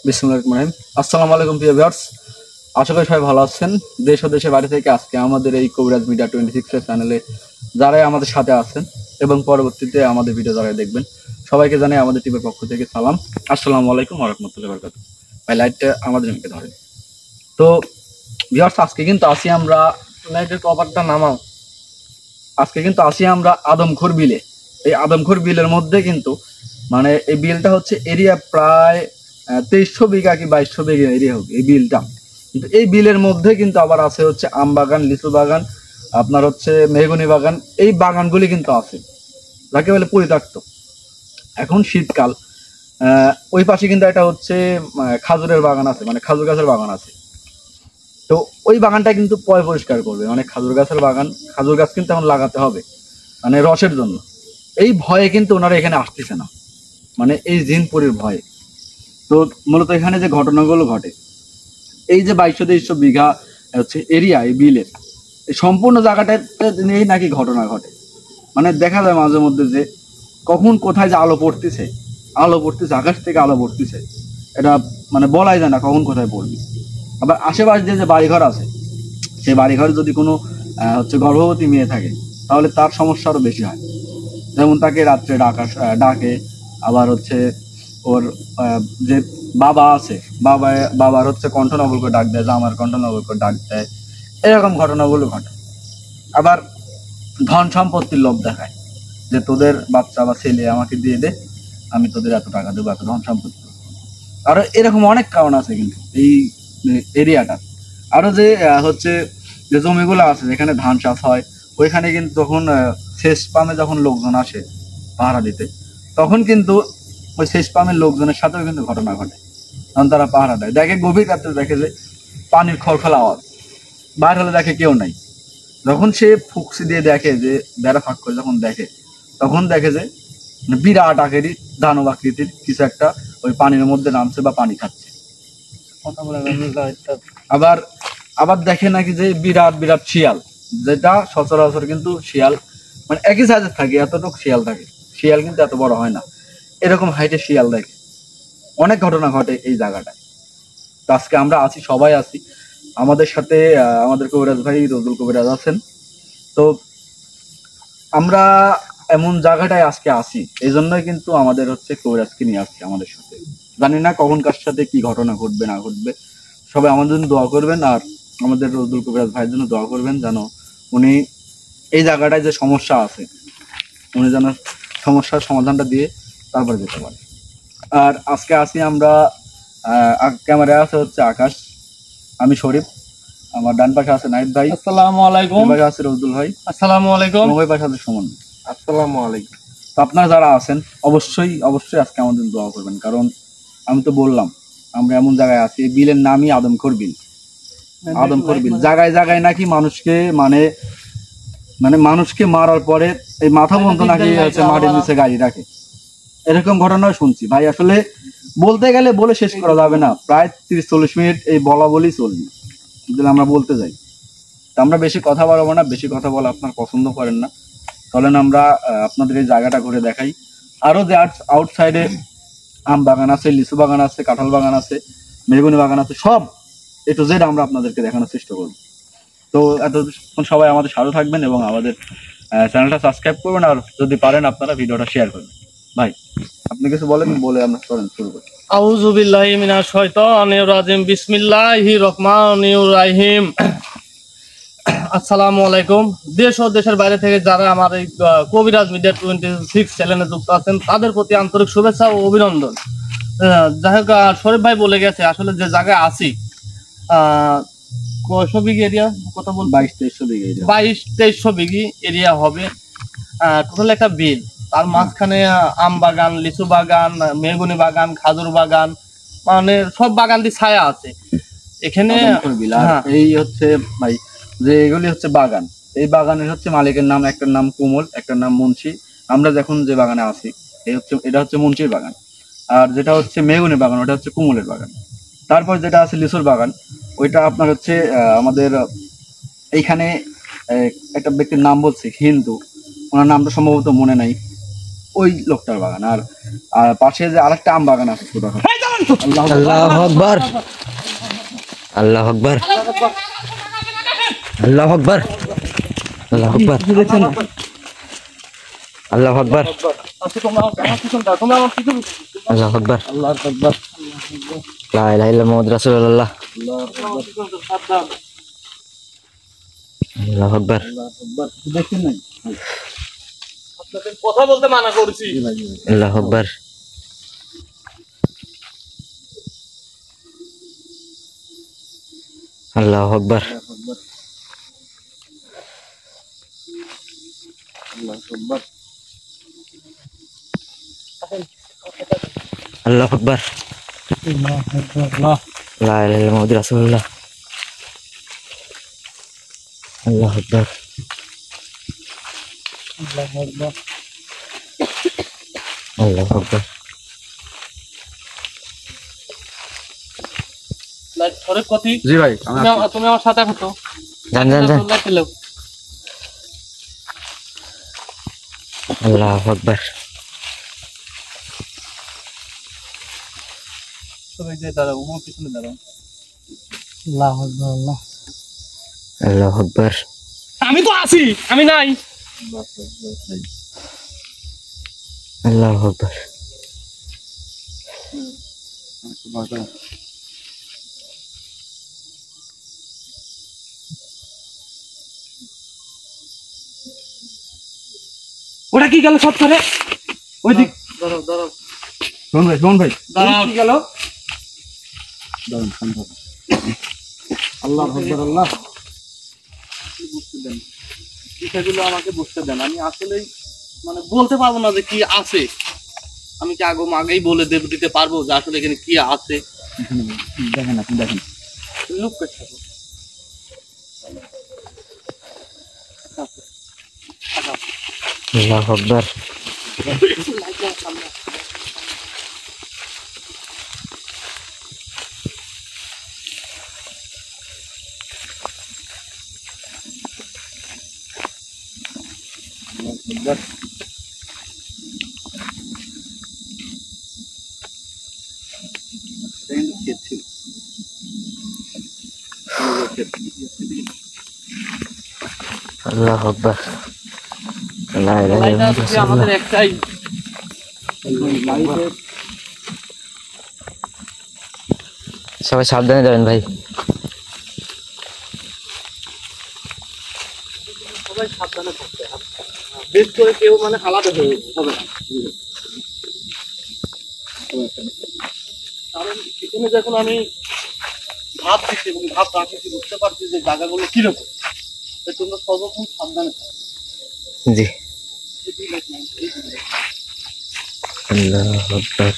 বিসমিল্লাহির রহমানির রহিম। আসসালামু আলাইকুম প্রিয় ভিউয়ার্স, আশা করি সবাই ভালো আছেন। দেশ ও দেশের বাইরে থেকে আজকে আমাদের এই কবিরাজ মিডিয়া 26 এর চ্যানেলে যারাই আমাদের সাথে আছেন এবং পরবর্তীতে আমাদের ভিডিও যারা দেখবেন সবাইকে জানাই আমাদের টিমের পক্ষ থেকে সালাম। আসসালামু আলাইকুম ওয়া রাহমাতুল্লাহি ওয়া বারাকাতুহু। ভাই লাইটটা আমাদের মিকে ধরে। তো ভিউয়ার্স, আজকে কিন্তু আসি আমরা লাইটের কভারটা নামাও। আজকে কিন্তু আসি আমরা আদমখোর বিলে। এই আদমখোর বিলের মধ্যে কিন্তু মানে এই বিলটা হচ্ছে এরিয়া প্রায় 2300 বিঘা কি 2200 বিঘা এরিয়া হোক এই বিলটা। কিন্তু এই বিলের মধ্যে কিন্তু আবার আছে হচ্ছে আম বাগান, লিচু বাগান, আপনার হচ্ছে মেহগনি বাগান। এই বাগানগুলি কিন্তু আছে, যাকে বলে পরিত্যক্ত। এখন শীতকাল, ওই পাশে কিন্তু একটা হচ্ছে খাজুরের বাগান আছে, মানে খাজুর গাছের বাগান আছে। তো ওই বাগানটা কিন্তু পরিষ্কার করবে, মানে খাজুর গাছের বাগান, খাজুর গাছ কিন্তু এখন লাগাতে হবে মানে রসের জন্য। এই ভয়ে কিন্তু ওনারা এখানে আসতেছে না, মানে এই জিনপুরের ভয়ে। তো মূলত এখানে যে ঘটনাগুলো ঘটে, এই যে 2200-2300 বিঘা হচ্ছে এরিয়া এই বিলের, এই সম্পূর্ণ জায়গাটাতে নিয়েই নাকি ঘটনা ঘটে। মানে দেখা যায় মাঝে মধ্যে যে কখন কোথায় যে আলো পড়তেছে, আকাশ থেকে আলো পড়তেছে, এটা মানে বলাই যায় না কখন কোথায় পড়বে। আবার আশেপাশে যে বাড়িঘর আছে, সেই বাড়িঘরে যদি কোনো হচ্ছে গর্ভবতী মেয়ে থাকে, তাহলে তার সমস্যা আরো বেশি হয়। যেমন তাকে রাত্রে ডাকে, আবার হচ্ছে ওর যে বাবা আছে, বাবার হচ্ছে কণ্ঠ নবল করে ডাক দেয়, জামার কণ্ঠ নবল করে ডাক দেয়, এরকম ঘটনাগুলো ঘটে। আবার ধন সম্পত্তির লোভ দেখায় যে তোদের বাচ্চা বা ছেলে আমাকে দিয়ে দে, আমি তোদের এত টাকা দেবো, এত ধন সম্পত্তি। আরো এরকম অনেক কারণ আছে কিন্তু এই এরিয়াটা। আরো যে হচ্ছে যে জমিগুলো আছে যেখানে ধান চাষ হয়, ওইখানে কিন্তু যখন সেচ পামে যখন লোকজন আসে পাহারা দিতে, তখন কিন্তু ওই সেচ পামের লোকজনের সাথেও কিন্তু ঘটনা ঘটে। তখন তারা পাহারা দেয়, দেখে গভীর রাত্রে দেখে যে পানির খলখল আওয়াজ, বাইর হলে দেখে কেউ নাই। যখন সে ফুকসি দিয়ে দেখে, যে বেড়া ফাঁক করে যখন দেখে, তখন দেখে যে বিরাট আকারের দানব আকৃতির কিছু একটা ওই পানির মধ্যে নামছে বা পানি খাচ্ছে। আবার আবার দেখে নাকি যে বিরাট বিরাট শিয়াল, যেটা সচরাচর কিন্তু শিয়াল মানে একই সাইজের থাকে, এতটুকু শিয়াল থাকে, শিয়াল কিন্তু এত বড় হয় না, এরকম হাইটের শিয়াল দেখে। অনেক ঘটনা ঘটে এই জায়গাটায়। তো আজকে আমরা আছি, সবাই আছি আমাদের সাথে। আমাদের কবিরাজ ভাই রজুল কবিরাজ আছেন। তো আমরা এমন জায়গাটায় আজকে আসি, এই জন্যই কিন্তু আমাদের হচ্ছে কবিরাজকে নিয়ে আসছি আমাদের সাথে। জানি না কখন কার সাথে কি ঘটনা ঘটবে না ঘটবে। সবাই আমাদের জন্য দোয়া করবেন, আর আমাদের রজুল কবিরাজ ভাইয়ের জন্য দোয়া করবেন, যেন উনি এই জায়গাটায় যে সমস্যা আছে, উনি যেন সমস্যার সমাধানটা দিয়ে তারপরে যেতে পারে। আর আজকে আসি আমরা, ক্যামেরায় আছে হচ্ছে আকাশ, আমি শরীফ, আমার ডান পাশে আছে নাইট ভাই, আসসালামু আলাইকুম, পাশে আছে রজুল ভাই, আসসালামু আলাইকুম, ওই পাশে আছে সুমন, আসসালামু আলাইকুম। তো আপনারা যারা আছেন অবশ্যই অবশ্যই আজকে আমাদের দোয়া করবেন, কারণ আমি তো বললাম আমরা এমন জায়গায় আছি, বিলের নামই আদমখোর বিল। আদমখোর বিল, জায়গায় জায়গায় নাকি মানুষকে মানে মানে মানুষকে মারার পরে এই মাথা পর্যন্ত নাকি হচ্ছে মাটির নিচে গাড়ি রাখে, এরকম ঘটনাও শুনছি ভাই। আসলে বলতে গেলে বলে শেষ করা যাবে না, প্রায় 30-40 মিনিট এই বলা বলেই চলবে যদি আমরা বলতে যাই। তো আমরা বেশি কথা বলবো না, বেশি কথা বলা আপনার পছন্দ করেন না। চলেন আমরা আপনাদের এই জায়গাটা ঘুরে দেখাই। আরো যে আউটসাইডে আম বাগান আছে, লিচু বাগান আছে, কাঁঠাল বাগান আছে, মেহগনি বাগান আছে, সব এ টু জেড আমরা আপনাদেরকে দেখানোর চেষ্টা করব। তো এতক্ষণ সবাই আমাদের সাথে থাকবেন এবং আমাদের চ্যানেলটা সাবস্ক্রাইব করবেন, আর যদি পারেন আপনারা ভিডিওটা শেয়ার করবেন। ভাই আপনি কিছু বলেন, বলে আমরা শুরু করি। আউযু বিল্লাহি মিনাশ শাইতানির রাজিম, বিসমিল্লাহির রহমানির রহিম। আসসালামু আলাইকুম। দেশ ও দেশের বাইরে থেকে যারা আমার এই কবিরাজ মিডিয়া 26 চ্যানেলে যুক্ত আছেন, তাদের প্রতি আন্তরিক শুভেচ্ছা ও অভিনন্দন। যাই হোক, শরীফ ভাই বলে গেছে আসলে যে জায়গায় আছি, কয়শো বিঘি এরিয়া কথা বল, 22-2300 বিঘা এরিয়া, 22-2300 বিঘি এরিয়া হবে। টোটাল একটা বিল, তার মাঝখানে আম বাগান, লিচু বাগান, মেহগনি বাগান, খাজুর বাগান, মানে সব বাগান দিয়ে ছায়া আছে এখানে। এই হচ্ছে ভাই যে এগুলি হচ্ছে বাগান, এই বাগানের হচ্ছে মালিকের নাম, একটার নাম কুমল, একটার নাম মুন্সি। আমরা যখন যে বাগানে আছি এটা হচ্ছে মুন্সির বাগান, আর যেটা হচ্ছে মেহগনির বাগান ওটা হচ্ছে কুমলের বাগান। তারপর যেটা আছে লিচুর বাগান, ওইটা আপনার হচ্ছে আমাদের এইখানে একটা ব্যক্তির নাম বলছে হিন্দু, ওনার নামটা সম্ভবত মনে নাই। ওই লোকটার বাগান। আর আর পাশে যে আরেকটা আম বাগান আছে ছোটখাটো। আল্লাহু আকবার, আল্লাহু আকবার, আল্লাহু আকবার, আল্লাহু আকবার, আল্লাহু আকবার, আচ্ছা তোমরা আমার পিছন দাও, তোমরা আমার পিছন আল্লাহু আকবার, আল্লাহু আকবার। লা ইলাহা ইল্লাল্লাহ মুহাম্মাদুর রাসূলুল্লাহ, সাবধান। আল্লাহু আকবার, দেখছেন নাই? আপনাদের কথা বলতে মানা করেছি। আল্লাহু আকবার, আল্লাহু আকবার, আল্লাহু আকবার, লা ইলাহা ইল্লাল্লাহ মুহাম্মাদুর রাসূলুল্লাহ, আল্লাহু আকবার, আল্লাহু আকবার, লাইট ধরে কতি, জি ভাই, আমি তুমি আমার সাথে হতো। যান যান যান, লাইট দিলো। আল্লাহু আকবার, সবাই যে দাঁড়াও, আমার পিছনে দাঁড়াও। আল্লাহু আকবার, আমি তো আছি, আমি নাই। আল্লাহু আকবার, ওটা কি গেল সব করে? ওই দিক দাঁড়াও দাঁড়াও শোন ভাই দাঁড়াও। কি গেল? দাঁড়ান, শান্ত হন। আল্লাহু আকবার। আল্লাহ বুঝতে দেন, বিষয়গুলো আমাকে বুঝতে দেন। আমি আসলেই মানে বলতে পারবো না যে কি আছে। আমি কি আগেই বলে দিতে পারবো যে আসলে এখানে কি আছে? দেখেন, আপনি দেখেন। লুক করে থাকো। আল্লাহু আকবার, আল্লাহু আকবার, লা ইলাহা লাইট ইল্লাল্লাহ আছে আমাদের একটাই। সবাই সাবধানে যাবেন ভাই। সবাই সাবধানে থাকতে হবে। বেশ করে কেউ মানে আলাদা হয়ে হবে না। কারণ এখানে যখন আমি ভাব দিচ্ছি এবং ভাব রাখছি, বুঝতে পারছি যে জায়গাগুলো কিরকম। তাই তোমরা সর্বক্ষণ সাবধানে থাকো। জি, আল্লাহু আকবার,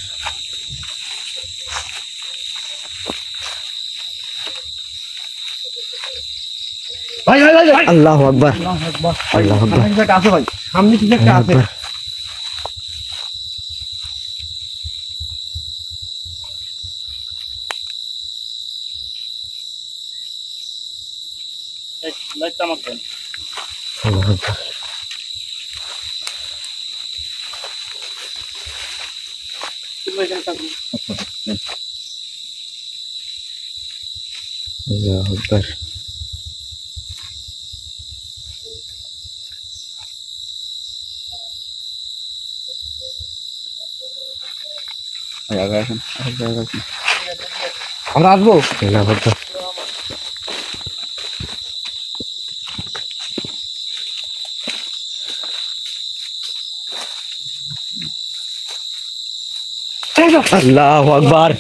ভাই ভাই ভাই ভাই আল্লাহু আকবার, আল্লাহু আকবার, কিছু একটা আছে ভাই, সামনে কিছু একটা আছে। আকবার, লাইটটা আমার দেন। আল্লাহু আকবার, তোমরা এখানে থাকো। আল্লাহু আকবার, ভাই, আগে আসেন, আগে আসেন। আমরা আসবো। আল্লাহু আকবার, আল্লাহু আকবার,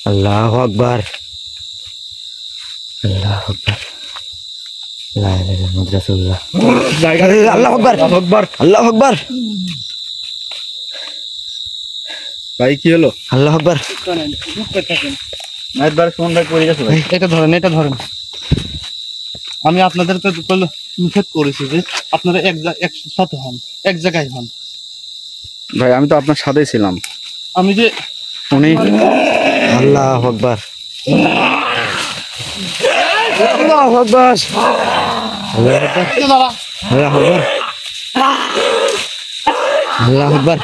আল্লাহু আকবার, আল্লাহু আকবার, লা ইলাহা ইল্লাল্লাহ মুহাম্মাদুর রাসূলুল্লাহ, আল্লাহু আকবার, আল্লাহু আকবার, ভাই কি হলো? আল্লাহু আকবার, নাইট বার সুমন ভাই পড়ে গেছে ভাই। এটা ধরেন, এটা ধরেন। আমি আপনাদেরকে নিষেধ করেছি যে আপনারা একসাথে হন, এক জায়গায় হন। ভাই আমি তো আপনার সাথেই ছিলাম। আমি যে উনি আল্লাহু আকবার, আল্লাহু আকবার, আল্লাহু আকবার, দাঁড়া আল্লাহু আকবার, আল্লাহু আকবার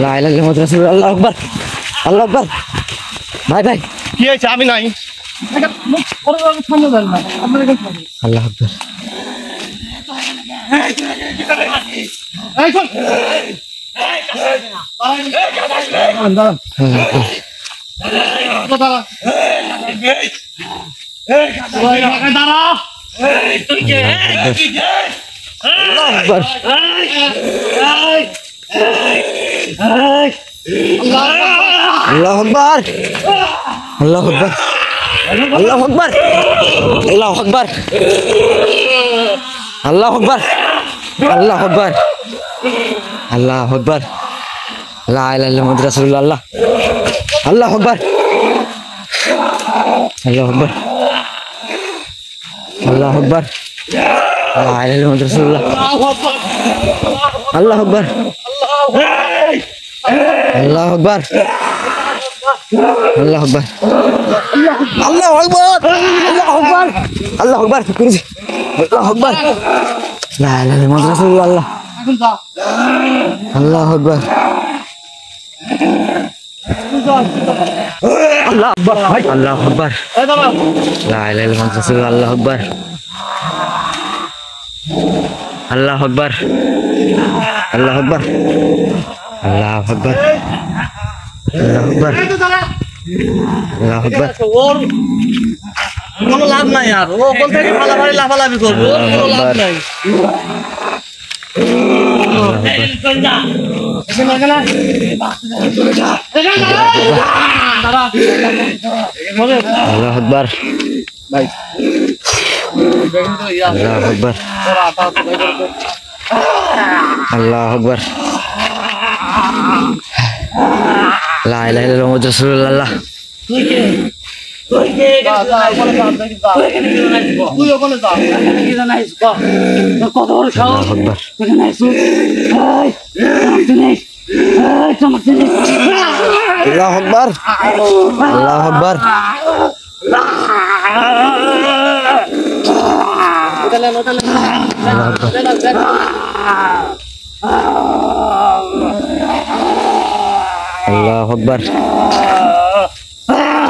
লা ইলাহা ইল্লাল্লাহ মুহাম্মাদুর রাসূলুল্লাহ আল্লাহু আকবার আল্লাহু আকবার ভাই ভাই কি হয়েছে আমি নাই সামনে যান না আপনার এখানে থাকুন। আল্লাহু আকবার এই শোন দাঁড়ান দাঁড়ান দাঁড়া আল্লাহু আকবার আল্লাহু আকবার আল্লাহু আকবার আল্লাহু আকবার আল্লাহু আকবার আল্লাহু আকবার আল্লাহু আকবার আল্লাহু আকবার লা ইলাহা ইল্লাল্লাহ মুহাম্মাদুর রাসূলুল্লাহ আল্লাহু আকবার আল্লাহু আকবার আল্লাহু আকবার লা ইলাহা ইল্লাল্লাহ মুহাম্মাদুর রাসূলুল্লাহ আল্লাহু আকবার আল্লাহু আকবার আল্লাহু আকবার আল্লাহু আকবার আল্লাহু আকবার আল্লাহু আকবার করেছি আল্লাহু আকবার লা ইলাহা ইল্লাল্লাহ মুহাম্মাদুর রাসূলুল্লাহ এখন যা আল্লাহু আকবার আল্লাহু আকবার আল্লাহু আকবার এই দাঁড়া লা ইলাহা ইল্লাল্লাহ মুহাম্মাদুর রাসূলুল্লাহ আল্লাহু আকবার আল্লাহু আকবার আল্লাহু আকবার আল্লাহু আকবার আল্লাহু আকবার এই তো দাঁড়া আল্লাহু আকবার ওর কোনো লাভ নাই আর ও কোন থেকে ফালাফালি লাফালাফি করবে ওর কোনো লাভ নাই আল্লাহু আকবার ভাই আল্লাহু আকবার আল্লাহু আকবার লা ইলাহা ইল্লাল্লাহ মুহাম্মাদুর রাসূলুল্লাহ তুই ওখানে যা কত বড় সাহস আল্লাহু আকবার আল্লাহু আকবার আল্লাহু আকবার আল্লাহু আকবার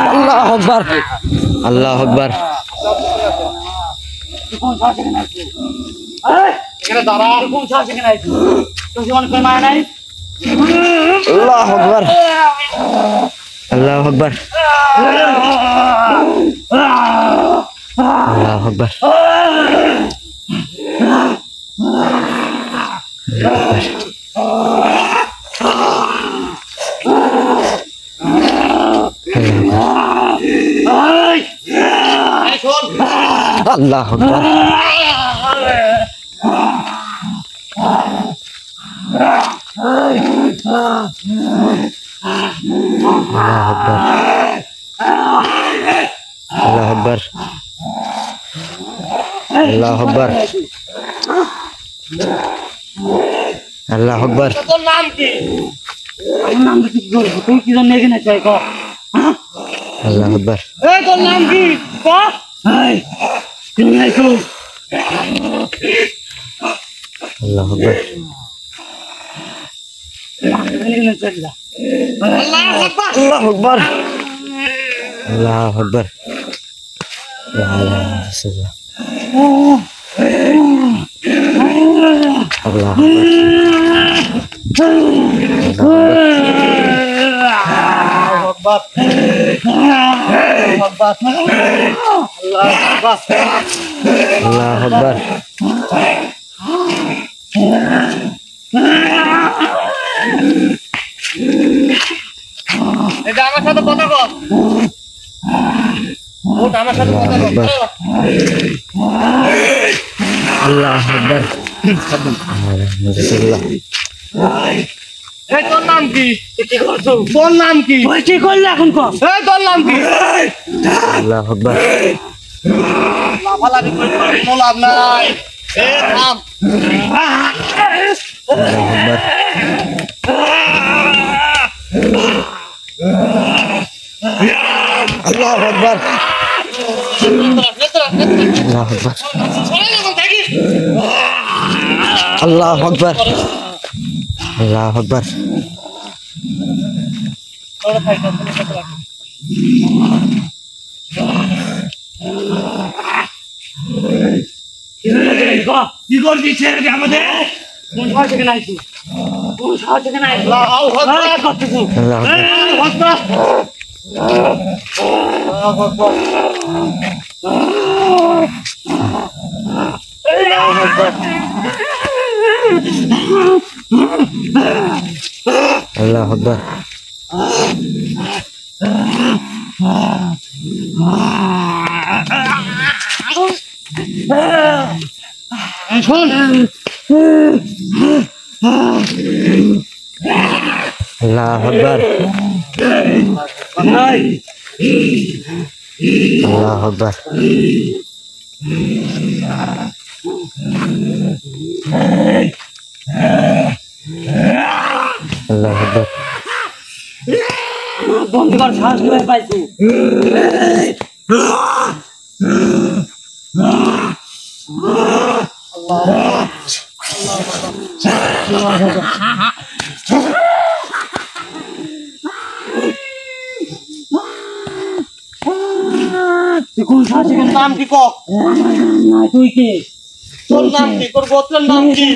আল্লাহু আকবার আল্লাহু আকবার এখানে দাঁড়া কোন সাহস এখানে আইছিস তোর জীবনে কোনো মায়া নাই আল্লাহু আকবার আল্লাহু আকবার আল্লাহু আকবার আল্লাহু আকবার আল্লাহু আকবার আল্লাহু আকবার আল্লাহু আকবার তোর নাম কি আমার নাম কি বলবো তুই কি জন্য এখানে চাই ক আল্লাহু আকবার এই তোর নাম কি ক এই তুমি আইছো আল্লাহু আকবার এখানে চাই যা আল্লাহু আকবার আল্লাহু আকবার আল্লাহু আকবার লা ইলাহা ইল্লাল্লাহ আল্লাহু আকবার আল্লাহু আকবার এটা আমার সাথে কথা বল ওটা আমার সাথে কথা বল আল্লাহু আকবার রাসূলুল্লাহ এই তোর নাম কি কি করছো তোর নাম কি তুই কি করলি এখন কর এই তোর নাম কি আল্লাহু আকবার লাফালাফি করে কোনো লাভ নাই এই থাম আল্লাহু আকবার আল্লাহু আকবার আল্লাহু আকবার আল্লাহু আকবার আল্লাহু আকবার ওরা খাইতে কত রাখে কি করবি ছেড়ে দে আমাদের কোন সাহস থেকে নাইছি কোন সাহস থেকে নাই আল্লাহু আকবার আল্লাহু আকবার আল্লাহু আকবার আল্লাহু আকবার শোন আল্লাহু আকবার আল্লাহু আকবার আল্লাহু আকবার বন্ধ কর সাহস করে পাইছি তুই কোন সাহস থেকে তোর নাম কি ক না তুই কে তোর নাম কি তোর গোত্রের নাম কি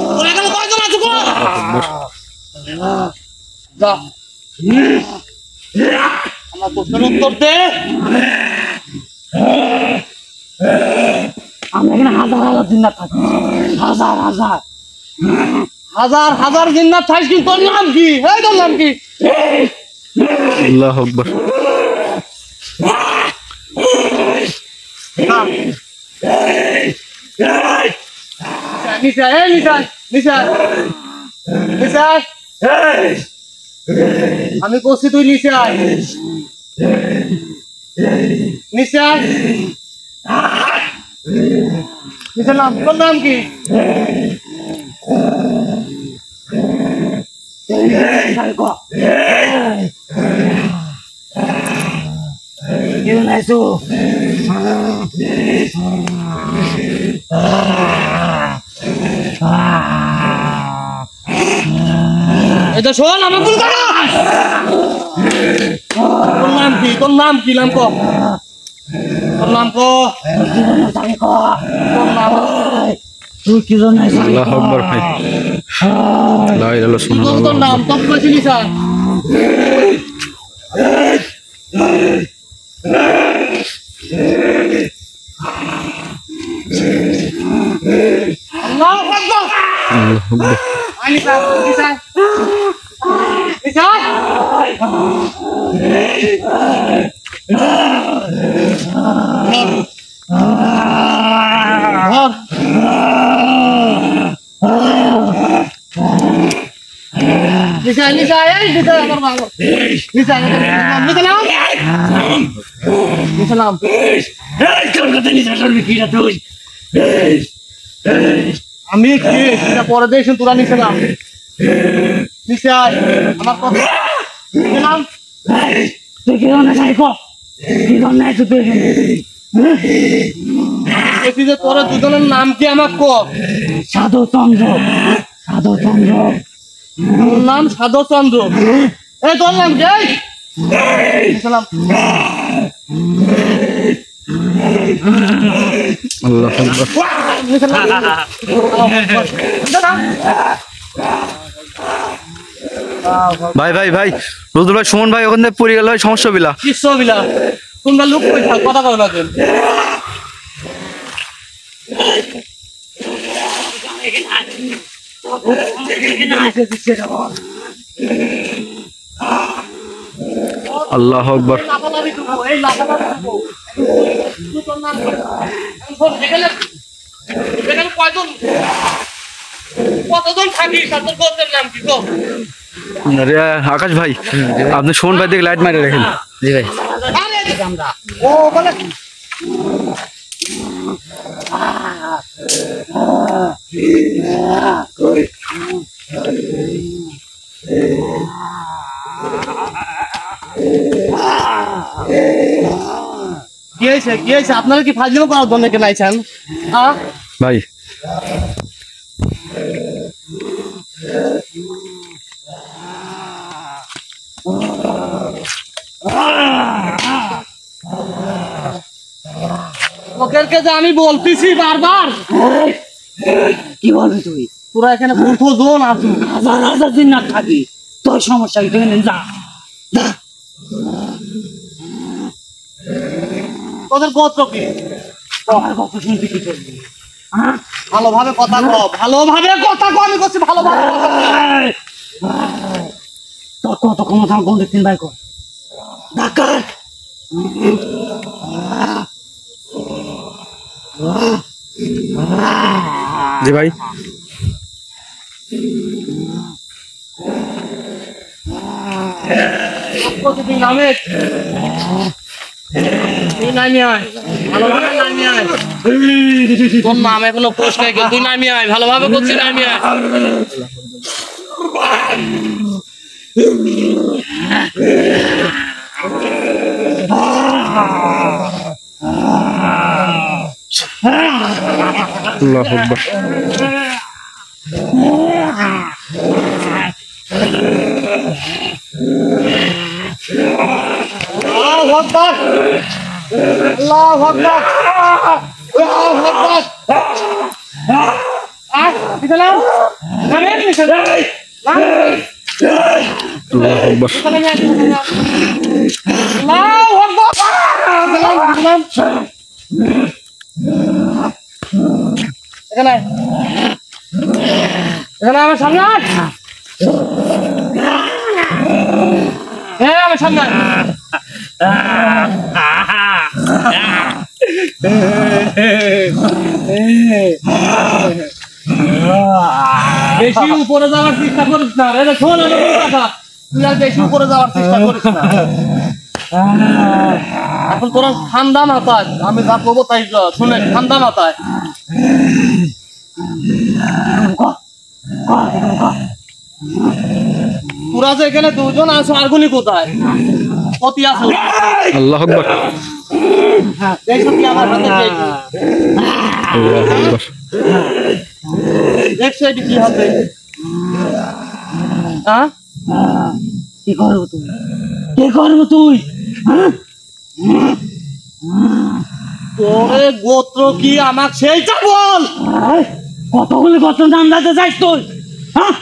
তোর এখানে কয়জন আছে গো যা আমার প্রশ্নের উত্তর দে আমরা এখানে হাজার হাজার দিন না থাকি হাজার হাজার হাজার হাজার জিন্নাত থাইস কিন্তু তোর নাম কি এই তোর নাম কি আল্লাহু আকবার নিশা এই নিশা নিশা নিশা আমি বলছি তুই নিশা নিশা নিশা নাম তোর নাম কি এটা শোন আমি ভুল করো তোর নাম কি তোর নাম কি নাম কো তোর নাম কো তোর নাম তুই কি জন্য আল্লাহু আকবার ভাই লা ইলাহা ইল্লাল্লাহ তোর নাম তোর কইছি নিশা আল্লাহু আকবার আল্লাহু আকবার নিশা নিশা নিশা নিশা নিশা এই নিশা আমার মাগো নিশা নিশা নাম নিশা নাম তোর কথা নিশা করবি কি না তুই আমি কি এটা পরে দেখুন তোরা নিশা নাম নিশা আমার কথা নিশা নাম তুই কি জন্য যাই কো কি জন্য আইছো তুই বলছি যে তোরা দুজনের নাম কি আমার ক সাধু চন্দ্র সাধু চন্দ্র তোর নাম সাধু চন্দ্র এই তোর নাম কি নিশা নাম আল্লাহু আকবার নিশা নাম নিশা নাম ভাই ভাই ভাই রুদুল ভাই সুমন ভাই ওখান থেকে পড়ে গেল ভাই সমস্যা বিলা কিচ্ছু বিলা তোমরা লুক কই থাক কথা কও না কেন আল্লাহু আকবার লাফালাফি করবো এই লাফালাফি করবো তুই তোর নাম কি? এখন শোন, এখানে কয়জন কতজন থাকিস আর তোর গোত্রের নাম কি গো আরে আকাশ ভাই আপনি সুমন ভাই দিকে লাইট মারে রাখেন জি ভাই আরে আমরা ও বলে কি হয়েছে আপনারা কি ফাজলিমো করার জন্য কেন আইছেন হ্যাঁ ভাই ওদেরকে যে আমি বলতেছি বারবার, কি বলবি তুই? তোরা এখানে কতজন আছো? হাজার হাজার দিন না থাকি, তোর সমস্যা কি? তুই যা যা। তোদের গোত্র কি? আর কত শুনতে কি করবি? হ্যাঁ? ভালোভাবে কথা কও, ভালোভাবে কথা কও। আমি করছি ভালোভাবে কথা কও। তোর কত ক্ষমতা গন্ডে তিন ভাই কর ডাকার। জি ভাই। তুই নামে, তুই নামি আয়, ভালোভাবে নামি আয়। তোর নাম এখনো প্রশ্ন, তুই নামি আয়, ভালোভাবে করছি, নামি আয়। আল্লাহু আকবার। আল্লাহু আকবার, আল্লাহু আকবার, আল্লাহু আকবার। পিছনে নাম, নামে পিছনে নাম। আল্লাহু আকবার। আল্লাহু আকবার। এখানে এখানে আমার সামনে আয়। হ্যাঁ, আমার সামনে আয়। বেশি উপরে যাওয়ার চেষ্টা করিস না রে। শোন আমার কথা, তুই আর বেশি উপরে যাওয়ার চেষ্টা করিস না। এখন তোরা ঠান্ডা মাথায়, আমি যা করবো তাই শুনে ঠান্ডা মাথায়। তোরা যে এখানে দুজন আছো, আরগুনি কোথায়? কতি আছো? আল্লাহু আকবার। এই সত্যি আমার হাতে পেয়েছি। আল্লাহু আকবার। দেখছো এটি কি হবে? হ্যাঁ, কি করবো তুই? কি করবো তুই? হ্যাঁ? তোরে গোত্র কি আমাক সেইটা বল। এই, কতগুলো কত নাম দাঁড়াতে চাইস তুই? হ্যাঁ?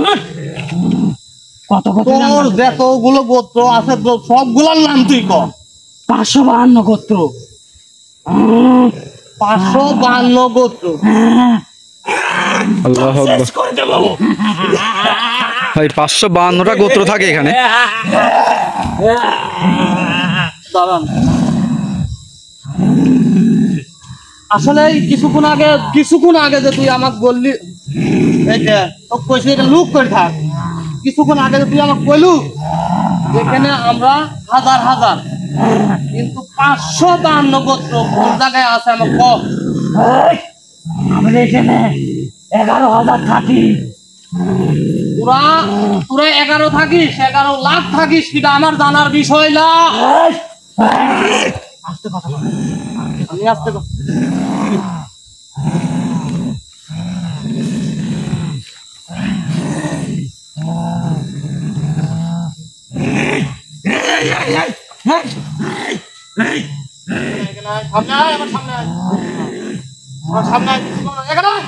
হ্যাঁ? কত কত নাম তোর দাঁড়াতে চাইস? যতগুলো গোত্র আছে সবগুলোর নাম তুই কর। 552 গোত্র। 552 গোত্র। হ্যাঁ, আল্লাহু আকবার। করে দেবো। ভাই 552টা গোত্র থাকে এখানে। দাঁড়ান, আসলে কিছুক্ষণ আগে যে তুই আমাকে বললি, এই যে তোকে কইছি এটা লুক করে থাক। কিছুক্ষণ আগে যে তুই আমাকে কইলু এখানে আমরা হাজার হাজার, কিন্তু 552 গোত্র কোন জায়গায় আছে আমাকে কও। এই, আমরা এখানে 11,000 থাকি। তোরা 11 থাকিস, 11 লাখ থাকিস, সেটা আমার জানার বিষয় না। এই, আস্তে কথা বল। আমি আসতে সামনে আয়, আমার সামনে আয়, আমার সামনে আয়, এখানে আয়।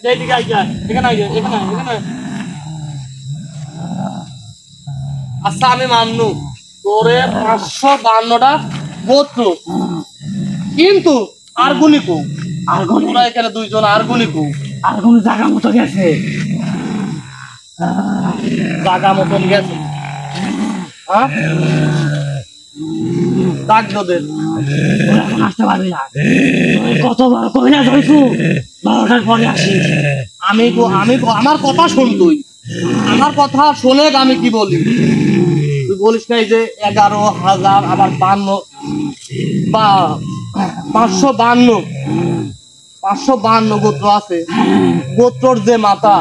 এইদিকে আয়, এখানে আয়, এখানে আয়, এখানে আয়। আচ্ছা, আমি মানলু তোরে 552টা গোত্র, কিন্তু আরগুনি কো, তোরা এখানে দুইজন আরগুনি কো। আর কোন জায়গা মতো গেছে? জাগা মতন গেছে। হ্যাঁ, ডাক তোদের। ওরা এখন আসতে পারবি না। তুই কতবার কইরা ধরছু 12টার পরে আসিস। আমার কথা শোন, তুই আমার কথা শোনে আমি কি বলি। তুই বলিস নাই যে 11,000 আবার 52 বা 552 গোত্র আছে। গোত্রর যে মাথা,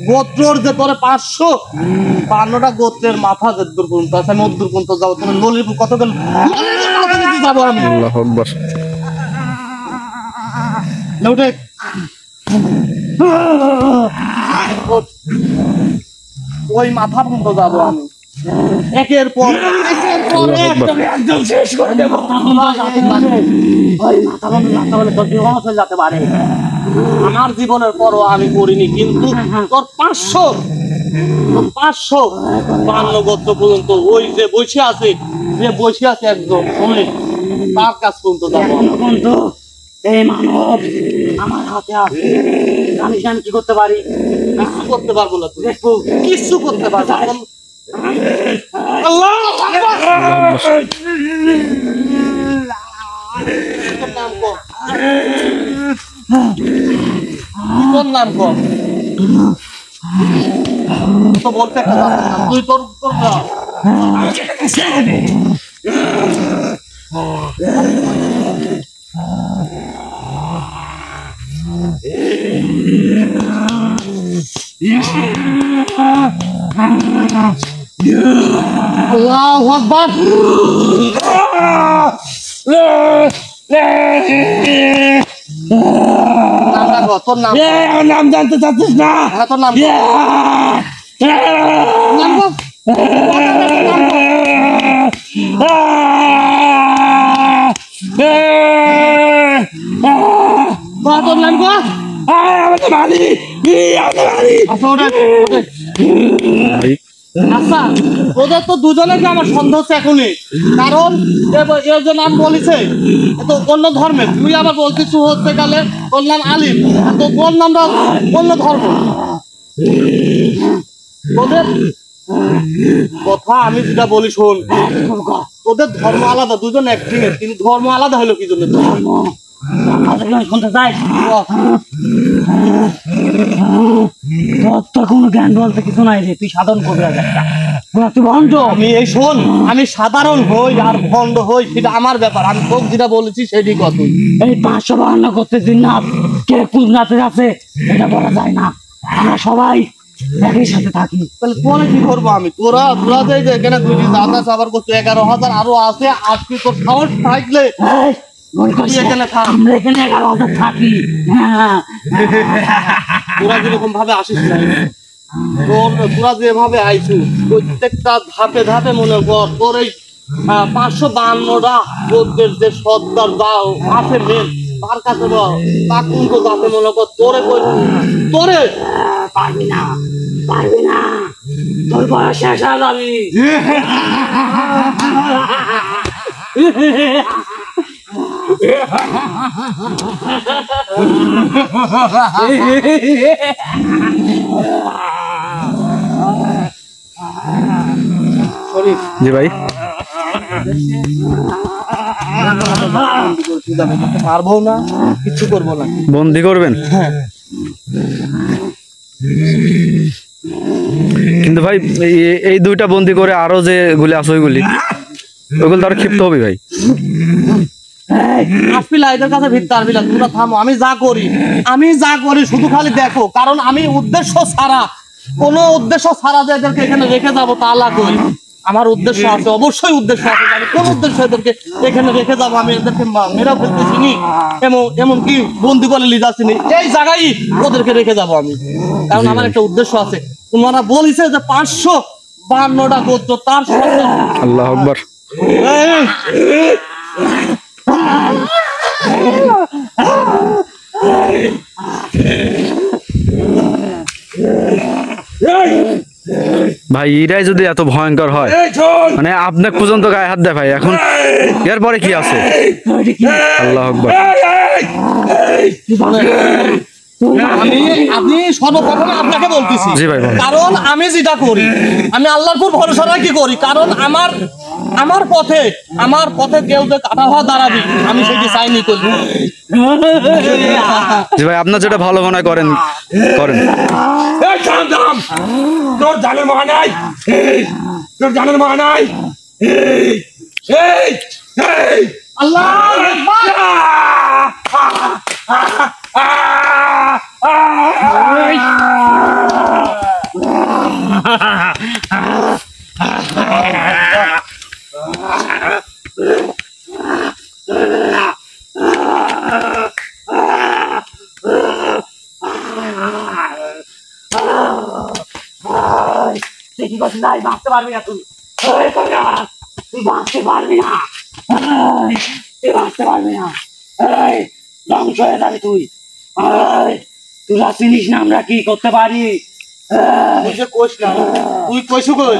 গোত্রর যে তোরে 552টা গোত্রের মাথা যে দূর পর্যন্ত আছে, আমি দূর পর্যন্ত যাবো। তুমি নলির কত যাবো আমি। আল্লাহু আকবার। উঠে ওই মাথা পর্যন্ত যাবো আমি একের পর একদম শেষ করে দেবো। ওই মাথা বন্ধ মাথা বলে তোর জীবন চলে যেতে পারে। আমার জীবনের পরও আমি করিনি, কিন্তু তোর 552 গোত্র পর্যন্ত ওই যে বসে আছে একজন শুনে তার কাছ পর্যন্ত যাবো। কিন্তু এই মানব আমার হাতে আছে, জানিস আমি কি করতে পারি? কিছু করতে পারবো না তুই, দেখবো কিছু করতে পারবো না। আল্লাহু আকবার। তোর নাম কর, তোর নাম কর। তো বলতে একটা জাতের নাম, তুই তোর নাম। আল্লাহু আকবার। নামটা কর, তোর নাম। নাম জানতে চাচ্ছিস না? হ্যাঁ, তোর নাম কর। নাম কর। তোর নাম কর। আচ্ছা, আচ্ছা, ওদের তো দুজনেকে আমার সন্দেহ হচ্ছে এখনই, কারণ এর যে নাম বলেছে তো অন্য ধর্মের, তুই আবার বলছিস হচ্ছে গেলে ওর নাম আলিম, তো ওর নামটা অন্য ধর্ম। ওদের কথা আমি যেটা বলি শোন, ওদের ধর্ম আলাদা, দুজন এক জিনিস, কিন্তু ধর্ম আলাদা হলো কি জন্য? ধর্ম শুনতে চাই? তোর কোনো জ্ঞান বলতে কিছু নাই রে, তুই সাধারণ কবিরাজ একটা, তুই ভণ্ড। আমি এই শোন, আমি সাধারণ হই আর ভণ্ড হই সেটা আমার ব্যাপার, আমি তোক যেটা বলেছি সেটাই কত। এই 552 করতে জিন্নাত কে কোন রাতে আছে এটা বলা যায় না, আমরা সবাই একই সাথে থাকি। তাহলে পরে কি করবো আমি? তোরা যে এখানে তুই দাদা সাবার করছো 11,000 আরো আছে, আজকে তোর সাহস থাকলে এই, মনে করিস তুই এখানে থাক। আমরা এখানে 11,000 থাকি। হ্যাঁ, তোরা যেরকম ভাবে আসিস না, তোরা যেভাবে আইছু প্রত্যেকটা ধাপে ধাপে মনে কর তোর এই 552টা গোত্রের যে সর্দার বা আছে মেন, তার কাছে তা কিন্তু যাতে মনে কর তোরে তোরে পারবি না, পারবি না, তোর বয়স শেষ হয়ে যাবি। জি ভাই, পারবো না, কিছু করবো না। বন্দি করবেন? কিন্তু ভাই এই দুইটা বন্দি করে আরো যে গুলি আছে ওইগুলো তো আরো ক্ষিপ্ত হবে ভাই। আসবিলা এদের কাছে ভিড়তে পারবি না, তোমরা থামো। আমি যা করি শুধু খালি দেখো, কারণ আমি কোনো উদ্দেশ্য ছাড়া যে এদেরকে এখানে রেখে যাবো তা আল্লাহ কই। আমার উদ্দেশ্য আছে, অবশ্যই উদ্দেশ্য আছে। আমি কোন উদ্দেশ্য এদেরকে এখানে রেখে যাবো? আমি এদেরকে মেরা ফেলতেছি নি, এমন কি বন্দি করে লিয়ে যাচ্ছি নি, এই জায়গায় ওদেরকে রেখে যাবো আমি, কারণ আমার একটা উদ্দেশ্য আছে। তোমরা বলিছে যে 552টা গোত্র, তার সাথে আল্লাহু আকবার। ভাই এরাই যদি এত ভয়ঙ্কর হয়, মানে আপনার পর্যন্ত গায়ে হাত দেয় ভাই, এখন এরপরে কি আছে? আল্লাহু আকবার। আমি সর্বপ্রথমে আপনাকে বলতেছি, জি ভাই, বলুন। কারণ আমি যেটা করি আমি আল্লাহর উপর ভরসা রাখি করি, কারণ আমার পথে কেউ যে কাটা হওয়া দাঁড়াবি আমি সেটি চাইনি করবো। জি ভাই, আপনার যেটা ভালো মনে হয় করেন। তোর জানের মা নাই, তোর জানের মা নাই। আল্লাহ তুই কি করছিস? নাই, বাঁচতে পারবি না তুই। এই কবিরাজ, তুই বাঁচতে পারবি না। এই, তুই বাঁচতে পারবি না। এই, ধ্বংস হয়ে যাবি তুই। এই, তোরা চিনিস না আমরা কি করতে পারি। তুই যে কইস না, তুই কইছু কই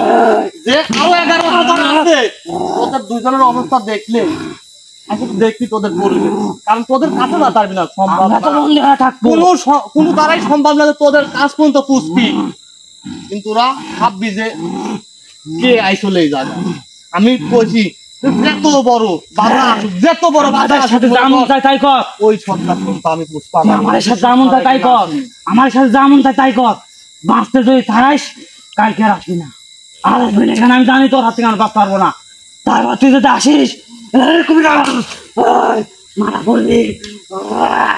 যে আরো 11,000 আছে। তোদের দুইজনের অবস্থা দেখলে আমি তো দেখবি তোদের পড়বে, কারণ তোদের কাছে না পারবি না, সম্ভব আমরা তো না। বন্ধু হয়ে থাকবো। কোনো দ্বারাই সম্ভব না যে তোদের কাজ পর্যন্ত পুষবি। কিন্তু ওরা ভাববি যে কে আইসলে যাবে। আমি কইছি যত বড় বাধা আসুক, যত বড় বাধা আমাদের আসুক, সাথে যা মন চায় তাই কর। ওই সত্তা কিন্তু আমি পুষবো। আমার সাথে যা মন চায় তাই কর। আমার সাথে যা মন চায় তাই কর। বাঁচতে যদি থাকাইস কালকে আর আসবি না। আর আসবি না, এখানে আমি জানি তোর হাত থেকে আমি বাঁচতে পারবো না। তারপর তুই যদি আসিস, এই কবিরাজ, এই, মারা পড়বি।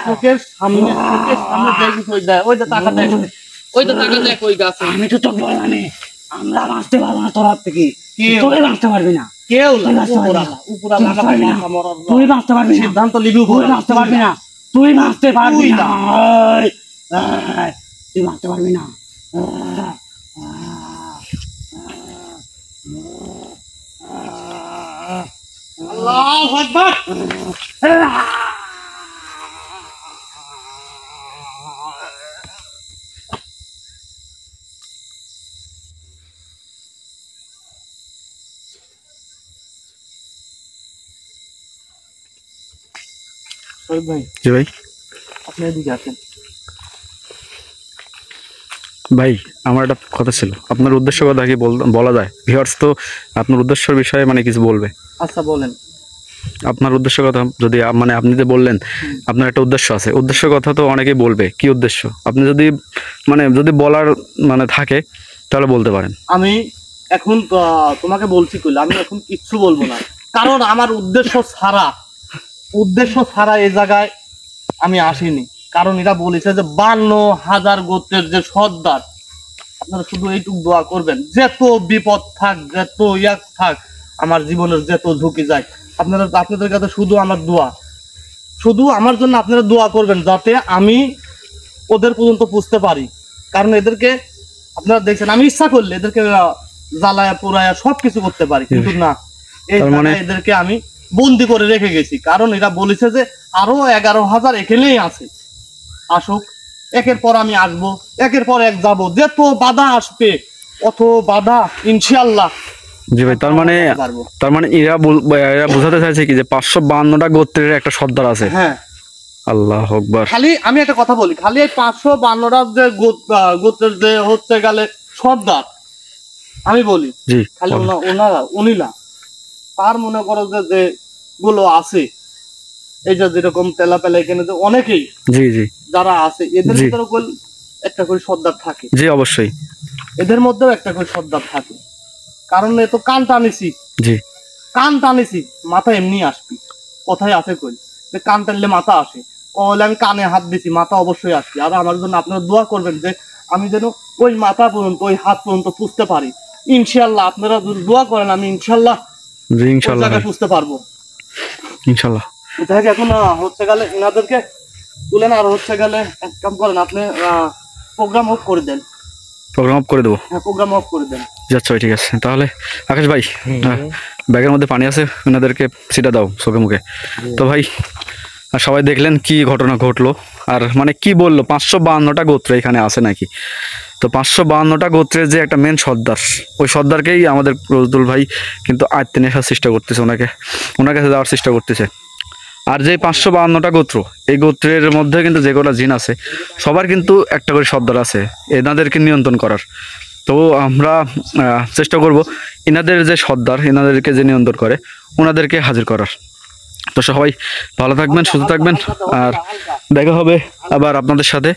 চোখের সামনে দেখি ওই দেখ, ওই যে টাকা দেখ, ওই তো টাকা দেখ ওই গাছে। আমি তো তোকে বললাম আমরা বাঁচতে পারবো না তোর হাত থেকে। কেউ- তুই বাঁচতে পারবি না। কেউ তুই বাঁচতে পারবি না। উপরা তুই বাঁচতে পারবি না। তুই বাঁচতে পারবি না। সিদ্ধান্ত লিবি তুই বাঁচতে পারবি না। তুই বাঁচতে পারবি তুই না। না। এই, এই, তুই বাঁচতে পারবি না। আল্লাহু আকবার। শরীফ ভাই, জি ভাই। আপনি এদিকে আসেন। ভাই আমার একটা কথা ছিল, আপনার উদ্দেশ্য কথা কি বলা যায়? ভিউয়ার্স তো আপনার উদ্দেশ্যের বিষয়ে মানে কিছু বলবে। আচ্ছা বলেন। আপনার উদ্দেশ্য কথা যদি মানে আপনি যে বললেন আপনার একটা উদ্দেশ্য আছে, উদ্দেশ্য কথা তো অনেকেই বলবে, কি উদ্দেশ্য আপনি যদি মানে যদি বলার মানে থাকে তাহলে বলতে পারেন। আমি এখন তোমাকে বলছি কইলে আমি এখন কিচ্ছু বলবো না, কারণ আমার উদ্দেশ্য ছাড়া এই জায়গায় আমি আসিনি। কারণ এরা বলেছে যে 52,000 গোত্রের যে সর্দার, আপনারা শুধু এইটুকু দোয়া করবেন, যত বিপদ থাক, যত ইয়াক থাক, আমার জীবনের যত ঝুঁকি যায়, আপনাদের কাছে শুধু আমার দোয়া, শুধু আমার জন্য আপনারা দোয়া করবেন যাতে আমি ওদের পর্যন্ত পুষতে পারি। কারণ এদেরকে আপনারা দেখছেন আমি ইচ্ছা করলে এদেরকে জ্বালায়া পোড়ায়া সবকিছু করতে পারি, কিন্তু না, এই তার মানে- জায়গায় এদেরকে আমি বন্দি করে রেখে গেছি। কারণ এরা বলেছে যে আরো 11,000 এখানেই আছে, আসুক, একের পর আমি আসবো, একের পর এক যাবো, যত বাধা আসবে অত বাধা ইনশাআল্লাহ। জি ভাই, তার মানে এরা বোঝাতে চাইছে কি যে 552টা গোত্রের একটা সর্দার আছে। হ্যাঁ, আল্লাহু আকবার। খালি আমি একটা কথা বলি, খালি এই 552টা যে গোত্রের যে হচ্ছে গেলে সর্দার, আমি বলি জি খালি উনিলা তার মনে করো যে গুলো আছে, এই যে যেরকম তেলাপেলা এখানে যে অনেকেই জি জি যারা আছে এদের জি। ভিতরে একটা করে সর্দার থাকে, জি অবশ্যই। এদের মধ্যেও একটা করে সর্দার থাকে। কারণ এ তো কান টানেছি, জি মাথা এমনি আসবি, কোথায় আছে কই যে কান টানলে মাথা আসে, কলে আমি কানে হাত দিছি, মাথা অবশ্যই আসবে। আর আমার জন্য আপনারা দোয়া করবেন যে আমি যেন ওই মাথা পর্যন্ত, ওই হাত পর্যন্ত পুষতে পারি ইনশাআল্লাহ। আপনারা যদি দোয়া করেন আমি ইনশাআল্লাহ জি ইনশাআল্লাহ ভাই, পুষতে পারবো ইনশাআল্লাহ। যাই হোক, এখন হচ্ছে গেলে এনাদেরকে তুলেন, আর হচ্ছে গেলে এক কাম করেন, আপনি প্রোগ্রাম অফ করে দেন। প্রোগ্রাম অফ করে দেবো। হ্যাঁ, প্রোগ্রাম অফ করে দেন। যাচ্ছ ভাই, ঠিক আছে। তাহলে আকাশ ভাই, ব্যাগের মধ্যে পানি আছে, ওনাদেরকে সিটা দাও চোখে মুখে। তো ভাই আর সবাই দেখলেন কি ঘটনা ঘটলো, আর মানে কি বললো 552টা গোত্র এখানে আছে নাকি। তো 552টা গোত্রের যে একটা মেন সর্দার, ওই সর্দারকেই আমাদের রজদুল ভাই কিন্তু আয়ত্তে নেশার চেষ্টা করতেছে, ওনার কাছে যাওয়ার চেষ্টা করতেছে। আর যে 552টা গোত্র, এই গোত্রের মধ্যে কিন্তু যে কটা জিন আছে সবার কিন্তু একটা করে সর্দার আছে এনাদেরকে নিয়ন্ত্রণ করার। তো আমরা চেষ্টা করব এনাদের যে সর্দার, এনাদেরকে যে নিয়ন্ত্রণ করে ওনাদেরকে হাজির করার। তো সবাই ভালো থাকবেন, সুস্থ থাকবেন, আর দেখা হবে আবার আপনাদের সাথে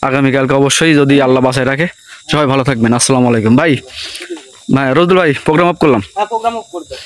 আগামীকালকে অবশ্যই, যদি আল্লাহ বাঁচায় রাখে। সবাই ভালো থাকবেন। আসসালামু আলাইকুম ভাই। রজদুল ভাই, প্রোগ্রাম অফ করলাম। হ্যাঁ, প্রোগ্রাম অফ করে দেন।